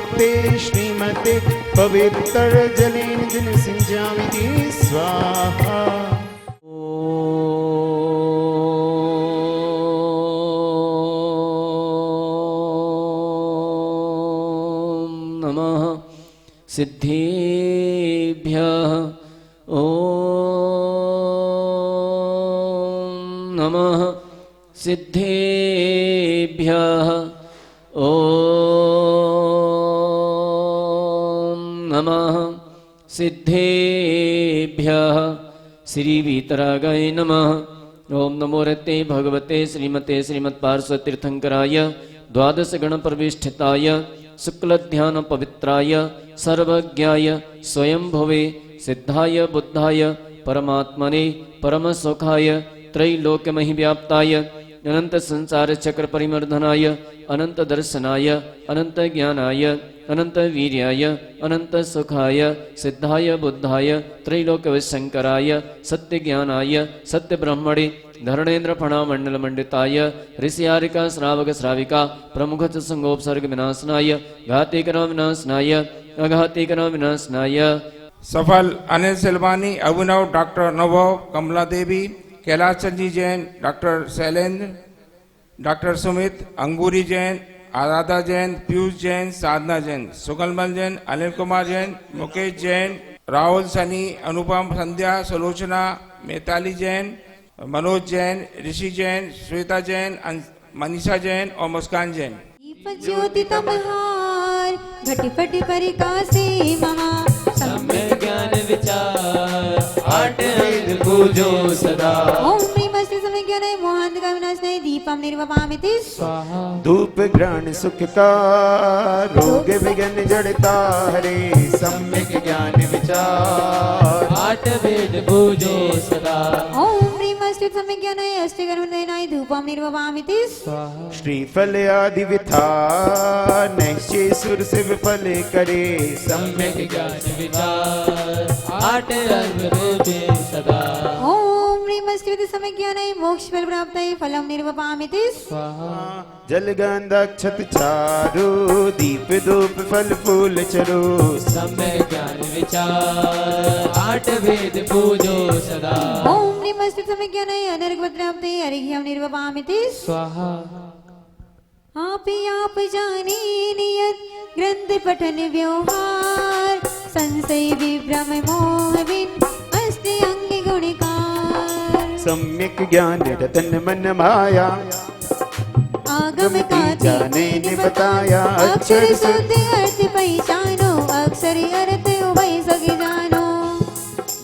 भगवते श्रीमते पवित्र जलेन दिन सिंचामि स्वाहा। सिद्धेभ्यः ॐ नमः सिद्धेभ्यः ॐ नमः सिद्धेभ्यः। श्री वीतरागाय नमः। ओम नमो रते भगवते श्रीमते श्रीमत्पार्श्वतीर्थंकराय द्वादश गण प्रविष्ठिताय शुक्लध्यान पवित्राय सर्वज्ञाय स्वयंभवे सिद्धाय बुद्धाय परमात्मने परमसुखाय त्रैलोक्यमहि व्याप्ताय अनंत संसार चक्र परिमर्दनाय अनंत दर्शनाय अनंत ज्ञानाय अनंत वीर्याय अनंत सुखाय सिद्धाय बुद्धाय त्रैलोक्यशंकराय सत्य ज्ञानाय सत्य ब्रह्मणे धरणेन्द्र फणामंडल मंडिताय ऋषियारिका श्रावक श्राविका प्रमुख संगोपसर्ग विनाशनाय घातीकरण विनाशनाय अघातीकरण विनाशनाय। सफल अनिल सिलवानी अभिनव डॉक्टर अनुभव कमला देवी कैलाश चंद जी जैन डॉक्टर शैलेंद्र डॉक्टर सुमित अंगूरी जैन आराधा जैन पीयूष जैन साधना जैन सुगलमल जैन अनिल कुमार जैन मुकेश जैन राहुल सनी अनुपम संध्या सुलोचना मैताली जैन मनोज जैन ऋषि जैन श्वेता जैन मनीषा जैन और मुस्कान जैन। ज्योति तमहार घटिपटि परिकासे महा सम्यक ज्ञान विचार आठ अंग पूजो सदा। ओम श्रीमस्ति समय ज्ञान मोहांत का विनाशनाय दीपम निर्वपामिति स्वाहा। धूप ग्रहण सुख का रोग विघ्न जड़ता हरे सम्यक ज्ञान विचार आठ वेद पूजो सदा। ओम श्रीमस्ति समय ज्ञान अस्ति कर्मनाय धूपम निर्वपामिति स्वाहा। श्रीफल आदि विधान नैश्चर्य सुर से विफल करे सम्यक ज्ञान विचार आठ अंग पूजे सदा। ओम श्रीमस्ति समय ज्ञान मोक्ष फल प्राप्तये फलम निर्वपामिति स्वाहा। जल गंधक्षत चारु दीप धूप फल फूल चलो सम्यक ज्ञान विचार आठ वेद पूजो सदा। ओम श्रीमस्ति समय ज्ञान अनर्घ प्राप्तये अर्घ्यम निर्वपामिति स्वाहा। आप जाने नियत ग्रंथ पठन व्यवहार संशय विभ्रम मोह बिन अस्ति अंग गुणकार। सम्यक ज्ञान रतन मन माया आगम का जाने ने बताया अक्षर शुद्ध अर्थ पहचानो अक्षर अर्थ उभय सके जानो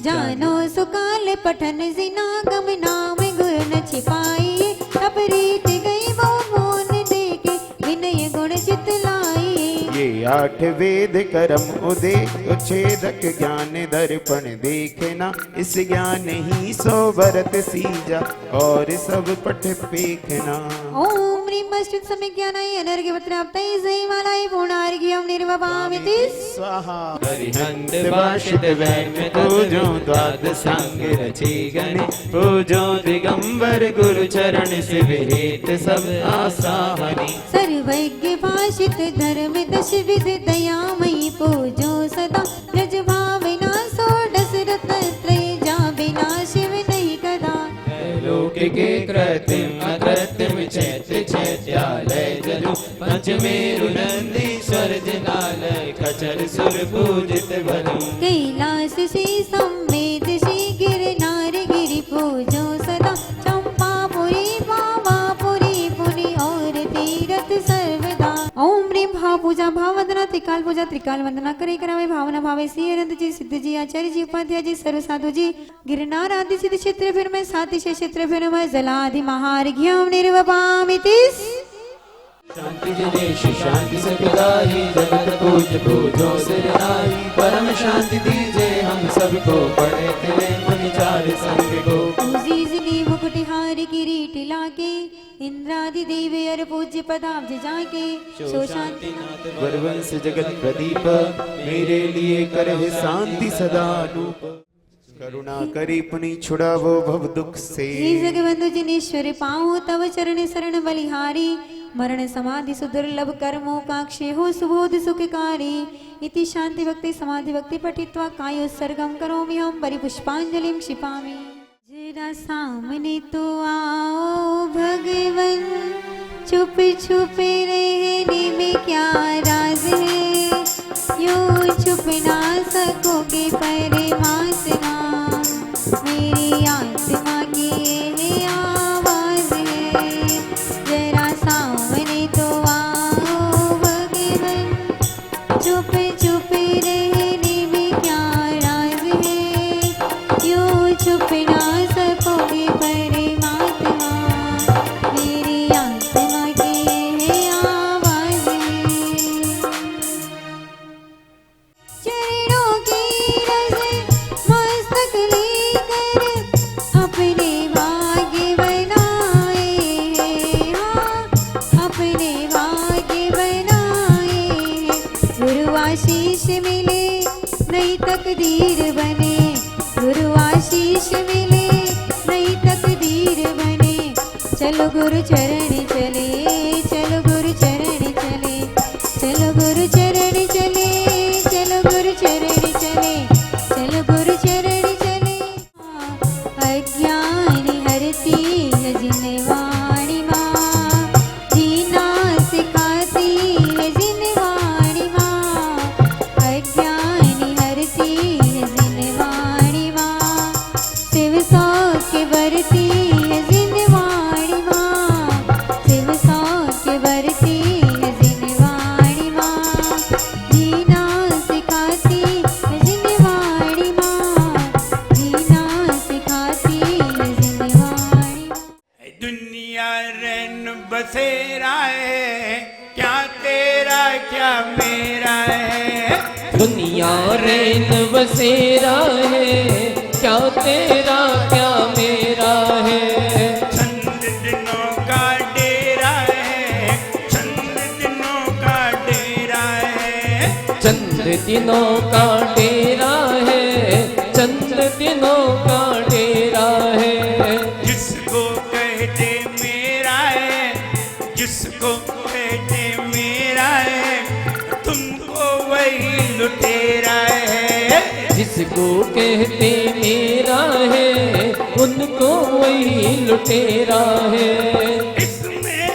जानो सुकाल पठन जिनागम नाम गुण न छिपाई अपरीत गई वो मोन देखे विनय गुण चित लाई। ये आठ वेद करम उदय उच्छेदक ज्ञान दर्पण देखना इस ज्ञान ही सो भरत सीजा और सब पठ पेखना। ओम ह्रीमश्चित समय ज्ञानाय अनर्घ्य प्राप्तये जयमालाय पूर्णार्घ्यम निर्वपामिति स्वाहा। हरिहंत भाषित वैम्य पूजो द्वादशांग रचे गणे पूजो दिगंबर गुरु चरण से विहित सब आशा हरि। सर्वज्ञ भाषित धर्म दश विध दयामयी पूजो सदा रज भावना षोडश रत्न त्रय जा बिना शिव नहीं कदा। लौकिके कृत्रिम अकृत्रिम चैत्य चैत्यालय जलु पंचमेरु नंदीश्वर जिनालय खचर सुर पूजित बनु। कैलाश से सम्मेद श्री गिरनार गिरि पूजो सदा चंपापुरी पावापुरी पुनि और तीरथ सर्वदा। ओम ह्रीं भाव पूजा भाव वंदना त्रिकाल पूजा त्रिकाल वंदना करे करावे भावना भावे श्री अनंत जी सिद्ध जी आचार्य जी उपाध्याय जी सर्व साधु जी गिरनार आदि सिद्ध क्षेत्र फिर में साति क्षेत्र फिर में जलाधि महार्घ्यम निर्वपामिति। शांति जनेश शांति सदाई जगत पूज्य पूजो सिरनाई परम शांति दीजे हम सबको पढ़े तिले मुनि चार संग को। उजीजनी मुकुटिहार किरीट लाके इंद्रादि देव अर पूज्य पदाब्ज जाके सो शांति वरवंश जगत प्रदीप मेरे लिए करहे शांति सदा रूप करुणा करी पुनि छुड़ावो भव दुख से। जगबंधु जिनेश्वर पाऊँ तव चरण शरण बलिहारी मरण समाधि सुदुर्लभ कर्मों काक्षे हो सुबोध सुखकारी इति शांति भक्ति समाधि भक्ति पठित्वा कायोत्सर्गं करोमि हम परिपुष्पांजलिं क्षिपामि। जरा सामने तो आओ भगवन, चुप छुप रहने में क्या राज है, यूं छुप ना सकोगे परमात्मा, मेरी आत्मा की ये आवाज है। जरा सामने तो आओ भगवन, चुप छुप रहने में क्या राज है, यूं छुप ना सकोगे परमात्मा, मेरी आत्मा की ये आवाज है। चरणों की रज मस्तक लेकर अपने भाग्य बनाए हैं, हाँ अपने भाग्य बनाए हैं। गुरु आशीष मिले नई तकदीर बने, गुरु आशीष मिले नई तकदीर बने। चलो गुरु चरण चले, चलो गुरु चरण चले, चलो गुरु चरण चले, चलो गुरु चरण चले, चलो गुरु चरण चले। अज्ञान हरती है जिनवाणी माँ, जीना सिखाती है जिनवाणी माँ। अज्ञान हरती है जिनवाणी माँ, शिव सौख्य बरती है जिनवाणी माँ, शिव सौख्य बरती है जिनवाणी माँ। जीना सिखाती है जिनवाणी माँ, जीना सिखाती है जिनवाणी माँ। दुनिया रैन बसेरा है, क्या तेरा क्या मेरा है। दुनिया रैन बसेरा है, क्या तेरा क्या मेरा है। चंद दिनों का डेरा है, चंद दिनों का डेरा है। चंद दिनों का डेरा है, चंद दिनों का डेरा है। जिसको कहते मेरा है, जिसको कहते मेरा है, तुमको वही लुटेरा है। जिसको कहते मेरा है, उनको वही लुटेरा है। इसमें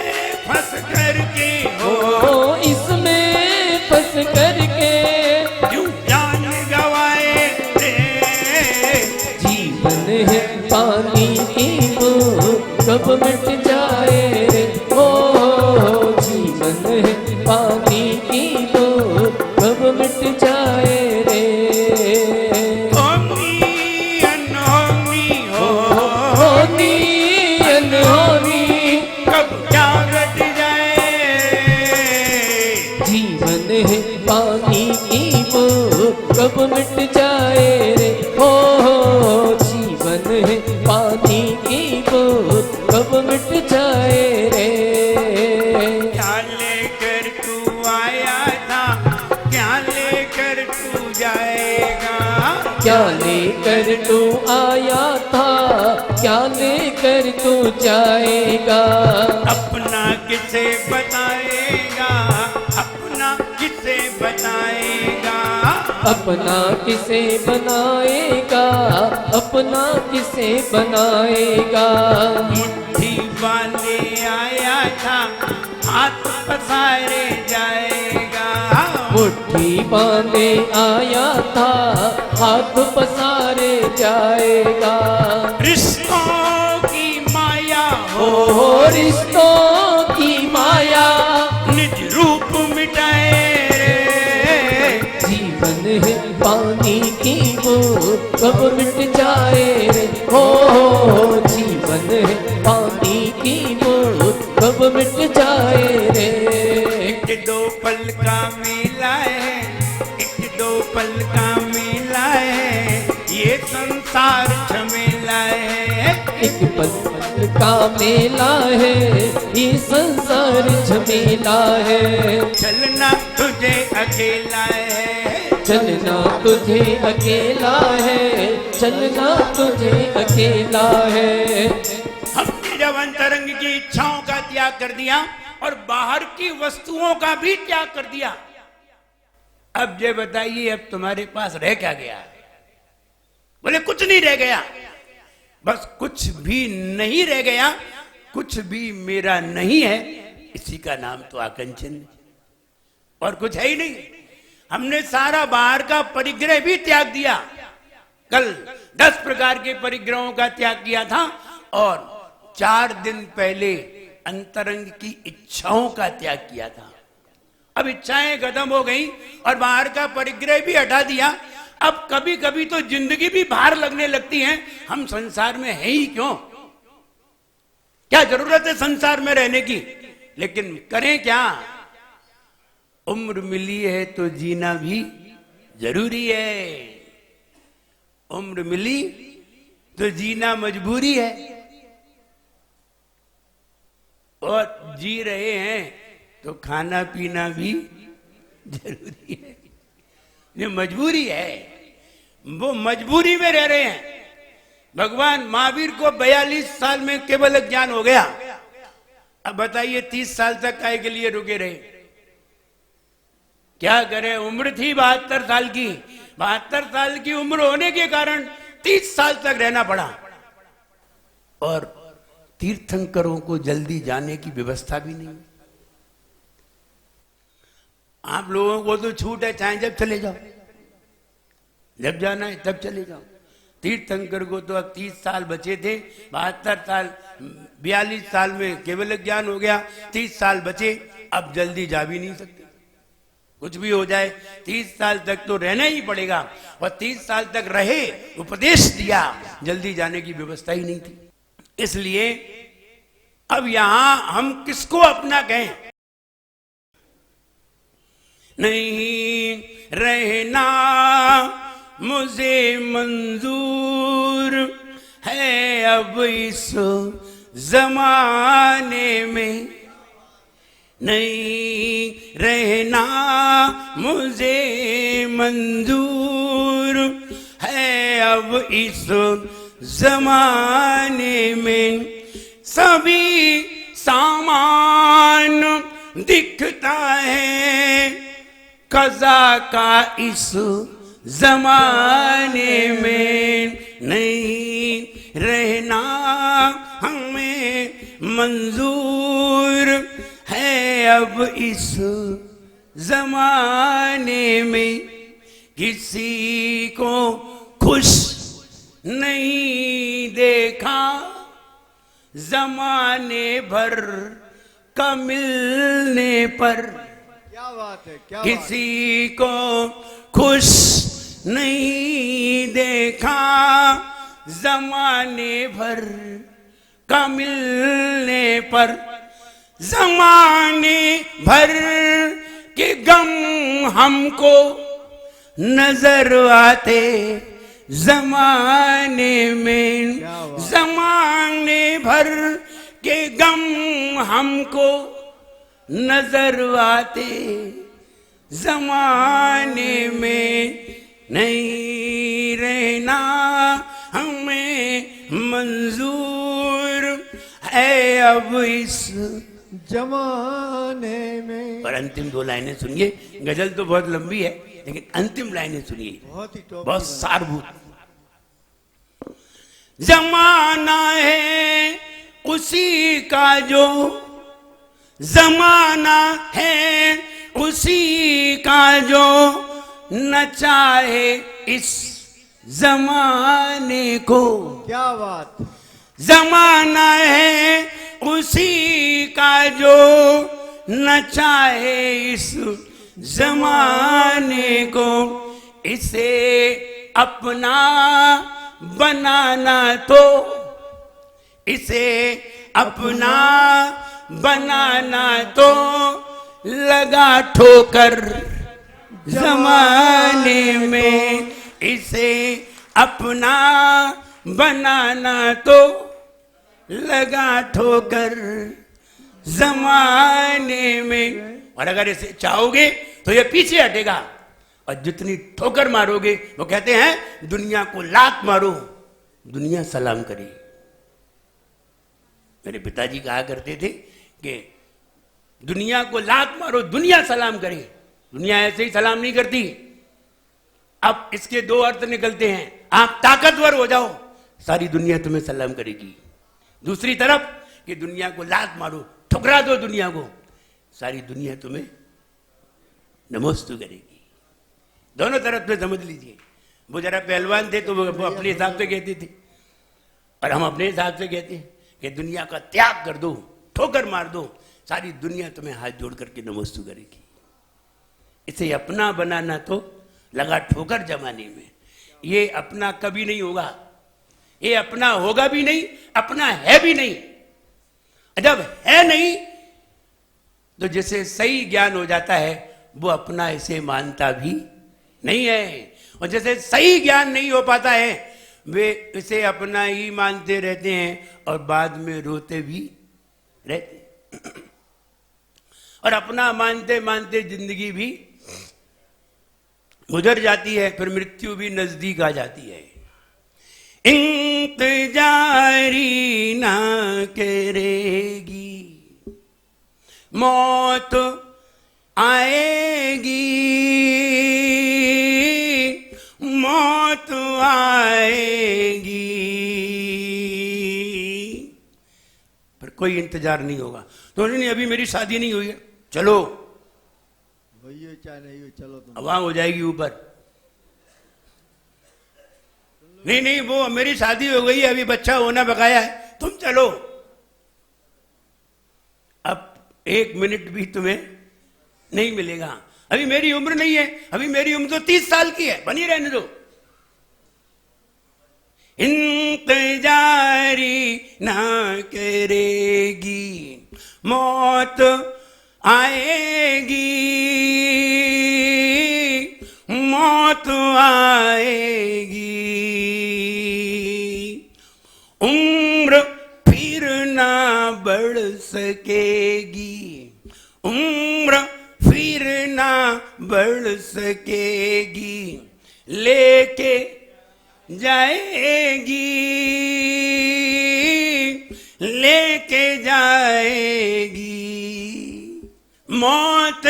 फंस करके हो, ओ इसमें फंस करके यूं जान गवाए रे। जीवन है पानी की बूंद, कब मिट जाए रे। ओ जीवन है पानी की बूंद, कब मिट जाए रे। होनी अनहोनी हो, होनी अनहोनी कब क्या घट जाए। जीवन है पानी की बूंद, कब मिट जाए रे। हो जीवन है पानी की बूंद, कब मिट जाए रे। क्या लेकर तू आया था, क्या लेकर तू जाएगा। क्या लेकर तू आया था, क्या लेकर तू जाएगा। अपना किसे बताएगा, अपना किसे बताएगा। अपना किसे बनाएगा, अपना किसे बनाएगा। मुट्ठी बांधे आया था, हाथ पसारे जाएगा। मुट्ठी बांधे आया था, हाथ पसारे जाएगा। रिश्तों की माया हो, ओ रिश्तों की माया निज रूप मिटाए रे। जीवन है पानी की बूंद, कब मिट जाए रे। हो जीवन है पानी की बूंद, कब मिट जाए रे। एक दो पल का मेला है, एक दो पल का मेला है, ये संसार झमेला है। एक पल का मेला है, ये संसार झमेला है। चलना तुझे अकेला है, चलना तुझे अकेला है, चलना तुझे अकेला है। हमने जब अंतरंग की इच्छाओं का त्याग कर दिया, और बाहर की वस्तुओं का भी त्याग कर दिया। अब ये बताइए, अब तुम्हारे पास रह क्या गया? बोले कुछ नहीं रह गया। बस कुछ भी नहीं रह गया, कुछ भी मेरा नहीं है, इसी का नाम तो आकंचन, और कुछ है ही नहीं। हमने सारा बाहर का परिग्रह भी त्याग दिया। कल 10 प्रकार के परिग्रहों का त्याग किया था, और 4 दिन पहले अंतरंग की इच्छाओं का त्याग किया था। अब इच्छाएं खत्म हो गई और बाहर का परिग्रह भी हटा दिया। अब कभी कभी तो जिंदगी भी बाहर लगने लगती है। हम संसार में है ही क्यों? क्या जरूरत है संसार में रहने की? लेकिन करें क्या? उम्र मिली है तो जीना भी जरूरी है। उम्र मिली तो जीना मजबूरी है, और जी रहे हैं तो खाना पीना भी जरूरी है। ये मजबूरी है, वो मजबूरी में रह रहे हैं। भगवान महावीर को 42 साल में केवल ज्ञान हो गया। अब बताइए 30 साल तक काय के लिए रुके रहे? क्या करें? उम्र थी 72 साल की। 72 साल की उम्र होने के कारण 30 साल तक रहना पड़ा। और तीर्थंकरों को जल्दी जाने की व्यवस्था भी नहीं। आप लोगों को तो छूट है, चाहे जब चले जाओ, जब जाना है तब चले जाओ। तीर्थंकर को तो अब 30 साल बचे थे, 72 साल 42 साल में केवल ज्ञान हो गया, 30 साल बचे, अब जल्दी जा भी नहीं सकते। कुछ भी हो जाए 30 साल तक तो रहना ही पड़ेगा, और 30 साल तक रहे, उपदेश दिया, जल्दी जाने की व्यवस्था ही नहीं थी। इसलिए अब यहां हम किसको अपना कहें? नहीं रहना मुझे मंजूर है अब इस जमाने में, नहीं रहना मुझे मंजूर है अब इस जमाने में। सभी सामान दिखता है कज़ा का इस जमाने में, नहीं रहना हमें मंजूर है अब इस जमाने में। किसी को खुश नहीं देखा जमाने भर का मिलने पर। क्या बात है, क्या किसी को खुश नहीं देखा जमाने भर का मिलने पर। जमाने भर के गम हमको नजर आते जमाने में, जमाने भर के गम हमको नजर आते जमाने में। नहीं रहना हमें मंजूर है अब इस जमाने में। और अंतिम 2 लाइनें सुनिए। गजल तो बहुत लंबी है, लेकिन अंतिम लाइनें सुनिए, बहुत सारभूत। जमाना है उसी का जो, जमाना है उसी का जो न चाहे इस जमाने को। क्या बात। जमाना है उसी का जो न चाहे इस जमाने को। इसे अपना बनाना तो, इसे अपना बनाना तो लगा ठोकर जमाने में। इसे अपना बनाना तो लगा ठोकर जमाने में। और अगर इसे चाहोगे तो ये पीछे हटेगा, और जितनी ठोकर मारोगे, वो कहते हैं दुनिया को लात मारो, दुनिया सलाम करे। मेरे पिताजी कहा करते थे कि दुनिया को लात मारो, दुनिया सलाम करे। दुनिया ऐसे ही सलाम नहीं करती। अब इसके दो अर्थ निकलते हैं, आप ताकतवर हो जाओ, सारी दुनिया तुम्हें सलाम करेगी। दूसरी तरफ कि दुनिया को लात मारो, ठुकरा दो दुनिया को, सारी दुनिया तुम्हें नमोस्तु करेगी। दोनों तरफ में समझ लीजिए। वो जरा पहलवान थे तो वो अपने हिसाब से कहते थे, और हम अपने हिसाब से कहते हैं कि दुनिया का त्याग कर दो, ठोकर मार दो, सारी दुनिया तुम्हें हाथ जोड़ करके नमोस्तु करेगी। इसे अपना बनाना तो लगा ठोकर जमाने में। ये अपना कभी नहीं होगा, ये अपना होगा भी नहीं, अपना है भी नहीं। जब है नहीं तो जिसे सही ज्ञान हो जाता है वो अपना इसे मानता भी नहीं है, और जैसे सही ज्ञान नहीं हो पाता है वे इसे अपना ही मानते रहते हैं और बाद में रोते भी रहते हैं। और अपना मानते मानते जिंदगी भी गुजर जाती है, फिर मृत्यु भी नजदीक आ जाती है। इंतजारी ना करेगी, मौत आएगी, मौत आएगी, पर कोई इंतजार नहीं होगा। तो नहीं, अभी मेरी शादी नहीं हुई है, चलो भैया चाहे नहीं हो, चलो तुम। हवा हो जाएगी ऊपर। नहीं नहीं, वो मेरी शादी हो गई है, अभी बच्चा होना बकाया है, तुम चलो। अब 1 मिनट भी तुम्हें नहीं मिलेगा। अभी मेरी उम्र नहीं है, अभी मेरी उम्र तो 30 साल की है, बनी रहने दो। इंतजारी ना करेगी, मौत आएगी, मौत आएगी, उम्र फिर ना बढ़ सकेगी, उम्र फिर ना बढ़ सकेगी, लेके जाएगी, लेके जाएगी। मौत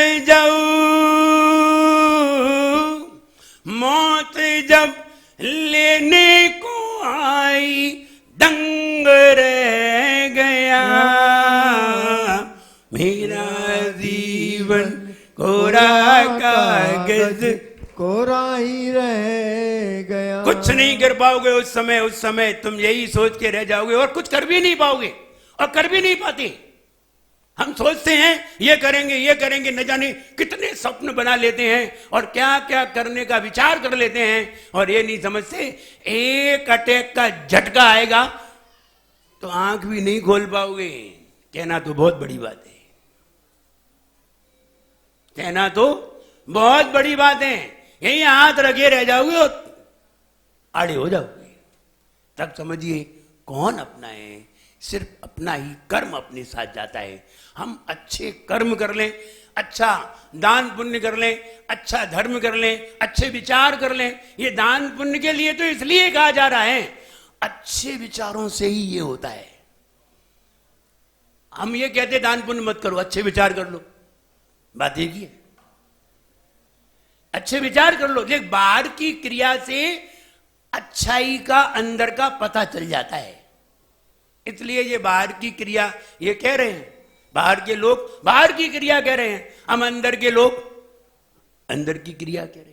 जब लेने को आई, दंग रह गया मेरा जीवन, कोरा कागज कोरा ही रह गया। कुछ नहीं कर पाओगे उस समय तुम यही सोच के रह जाओगे और कुछ कर भी नहीं पाओगे, और कर भी नहीं पाते। हम सोचते हैं ये करेंगे, न जाने कितने स्वप्न बना लेते हैं और क्या क्या करने का विचार कर लेते हैं, और ये नहीं समझते एक अटैक का झटका आएगा तो आंख भी नहीं खोल पाओगे। कहना तो बहुत बड़ी बात है, कहना तो बहुत बड़ी बात है। यही हाथ रखे रह जाओगे और आड़े हो जाओगे। तब समझिए कौन अपना है, सिर्फ अपना ही कर्म अपने साथ जाता है। हम अच्छे कर्म कर लें, अच्छा दान पुण्य कर लें, अच्छा धर्म कर लें, अच्छे विचार कर लें। ये दान पुण्य के लिए तो इसलिए कहा जा रहा है, अच्छे विचारों से ही ये होता है। हम ये कहते दान पुण्य मत करो, अच्छे विचार कर लो, बात एक ही है। अच्छे विचार कर लो, लेकिन बाहर की क्रिया से अच्छाई का अंदर का पता चल जाता है। इसलिए ये बाहर की क्रिया ये कह रहे हैं, बाहर के लोग बाहर की क्रिया कह रहे हैं, हम अंदर के लोग अंदर की क्रिया कह रहे हैं।